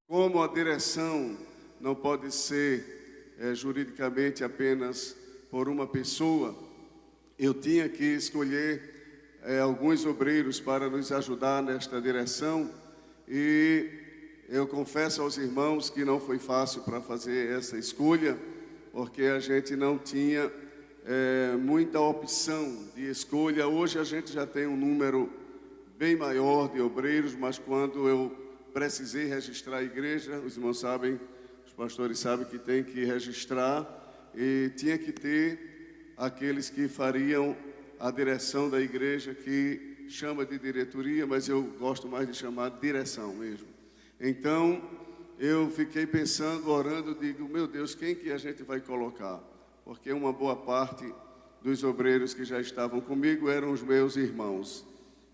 Como a direção não pode ser juridicamente apenas por uma pessoa, eu tinha que escolher alguns obreiros para nos ajudar nesta direção, e eu confesso aos irmãos que não foi fácil para fazer essa escolha, porque a gente não tinha muita opção de escolha. Hoje a gente já tem um número bem maior de obreiros, mas quando eu precisei registrar a igreja, os irmãos sabem, os pastores sabem que tem que registrar, e tinha que ter aqueles que fariam a direção da igreja, que chama de diretoria, mas eu gosto mais de chamar de direção mesmo. Então, eu fiquei pensando, orando, digo, meu Deus, quem que a gente vai colocar? Porque uma boa parte dos obreiros que já estavam comigo eram os meus irmãos,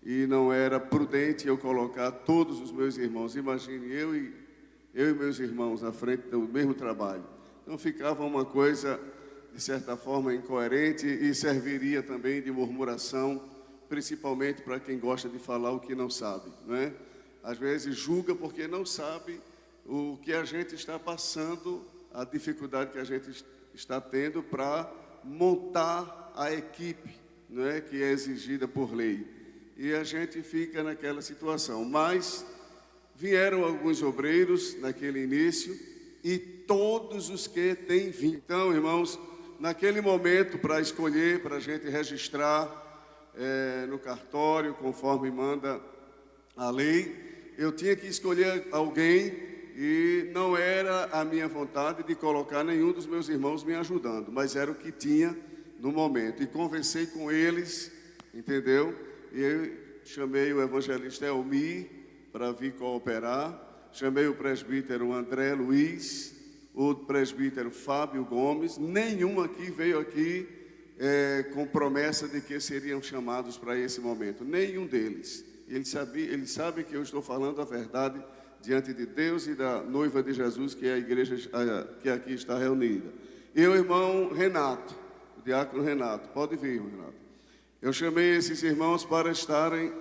e não era prudente eu colocar todos os meus irmãos. Imagine, eu e meus irmãos na frente do mesmo trabalho. Então ficava uma coisa, de certa forma, incoerente, e serviria também de murmuração, principalmente para quem gosta de falar o que não sabe, né? Às vezes julga porque não sabe o que a gente está passando, a dificuldade que a gente está tendo para montar a equipe, né, que é exigida por lei. E a gente fica naquela situação. Mas vieram alguns obreiros naquele início, e todos os que têm vindo. Então, irmãos, naquele momento, para escolher, para a gente registrar no cartório, conforme manda a lei, eu tinha que escolher alguém, e não era a minha vontade de colocar nenhum dos meus irmãos me ajudando, mas era o que tinha no momento. E conversei com eles, entendeu? E eu chamei o evangelista Elmi para vir cooperar, chamei o presbítero André Luiz, o presbítero Fábio Gomes. Nenhum aqui veio aqui com promessa de que seriam chamados para esse momento, nenhum deles. Eles sabem que eu estou falando a verdade diante de Deus e da noiva de Jesus, que é a igreja que aqui está reunida. E o irmão Renato, o diácono Renato, pode vir, irmão Renato. Eu chamei esses irmãos para estarem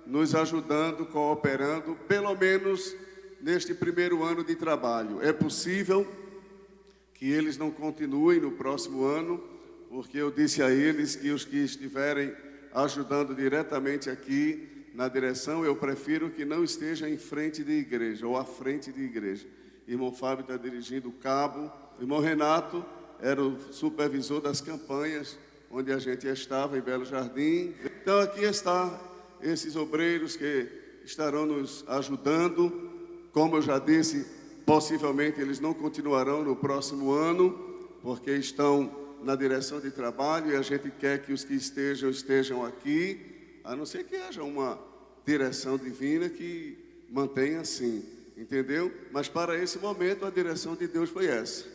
nos ajudando, cooperando, pelo menos neste primeiro ano de trabalho. É possível que eles não continuem no próximo ano, porque eu disse a eles que os que estiverem ajudando diretamente aqui na direção, eu prefiro que não esteja em frente de igreja, ou à frente de igreja. Irmão Fábio está dirigindo o cabo, irmão Renato era o supervisor das campanhas, onde a gente estava, em Belo Jardim. Então aqui está esses obreiros que estarão nos ajudando. Como eu já disse, possivelmente eles não continuarão no próximo ano, porque estão na direção de trabalho, e a gente quer que os que estejam aqui, a não ser que haja uma direção divina que mantenha assim, entendeu? Mas para esse momento a direção de Deus foi essa.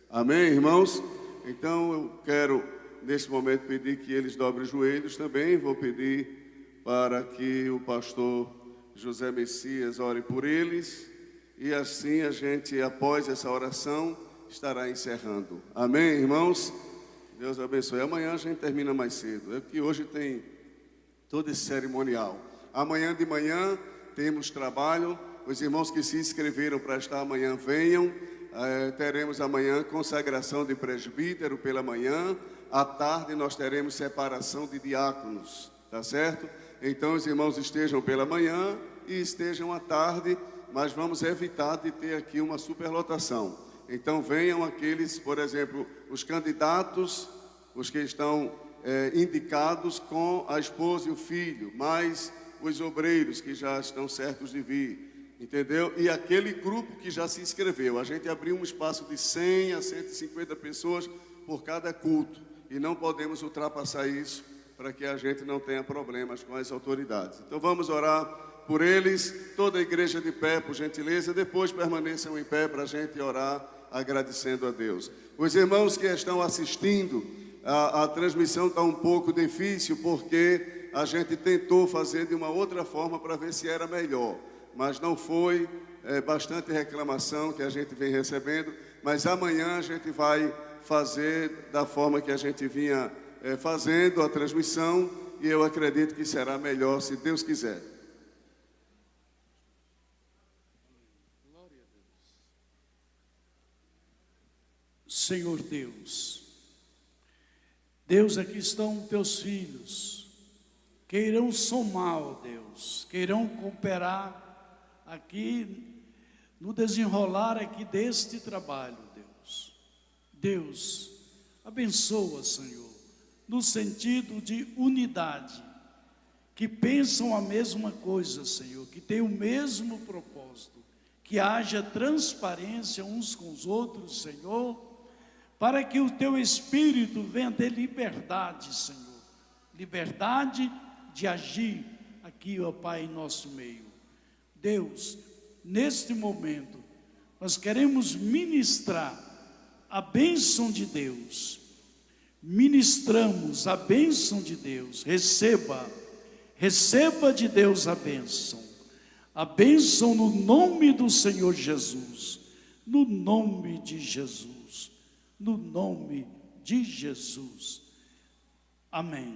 Amém, irmãos? Então eu quero, nesse momento, pedir que eles dobrem os joelhos também. Vou pedir para que o pastor José Messias ore por eles, e assim a gente, após essa oração, estará encerrando. Amém, irmãos? Deus abençoe. Amanhã a gente termina mais cedo. É que hoje tem todo esse cerimonial. Amanhã de manhã temos trabalho. Os irmãos que se inscreveram para estar amanhã, venham. Teremos amanhã consagração de presbítero pela manhã. À tarde nós teremos separação de diáconos, tá certo? Então os irmãos estejam pela manhã e estejam à tarde, mas vamos evitar de ter aqui uma superlotação. Então venham aqueles, por exemplo, os candidatos, os que estão indicados com a esposa e o filho, mais os obreiros que já estão certos de vir, entendeu? E aquele grupo que já se inscreveu. A gente abriu um espaço de 100 a 150 pessoas por cada culto, e não podemos ultrapassar isso, para que a gente não tenha problemas com as autoridades. Então vamos orar por eles, toda a igreja de pé, por gentileza. Depois permaneçam em pé para a gente orar, agradecendo a Deus. Os irmãos que estão assistindo, a transmissão está um pouco difícil, porque a gente tentou fazer de uma outra forma para ver se era melhor, mas não foi. Bastante reclamação que a gente vem recebendo, mas amanhã a gente vai fazer da forma que a gente vinha fazendo a transmissão, e eu acredito que será melhor, se Deus quiser. Glória a Deus. Senhor Deus. Deus, aqui estão teus filhos, que irão somar, ó Deus, que irão cooperar aqui no desenrolar aqui deste trabalho, Deus. Deus, abençoa, Senhor, no sentido de unidade, que pensam a mesma coisa, Senhor, que têm o mesmo propósito, que haja transparência uns com os outros, Senhor, para que o teu Espírito venha ter liberdade, Senhor, liberdade de agir aqui, ó Pai, em nosso meio. Deus, neste momento, nós queremos ministrar a bênção de Deus. Ministramos a bênção de Deus. Receba de Deus a bênção no nome do Senhor Jesus, no nome de Jesus, no nome de Jesus. Amém.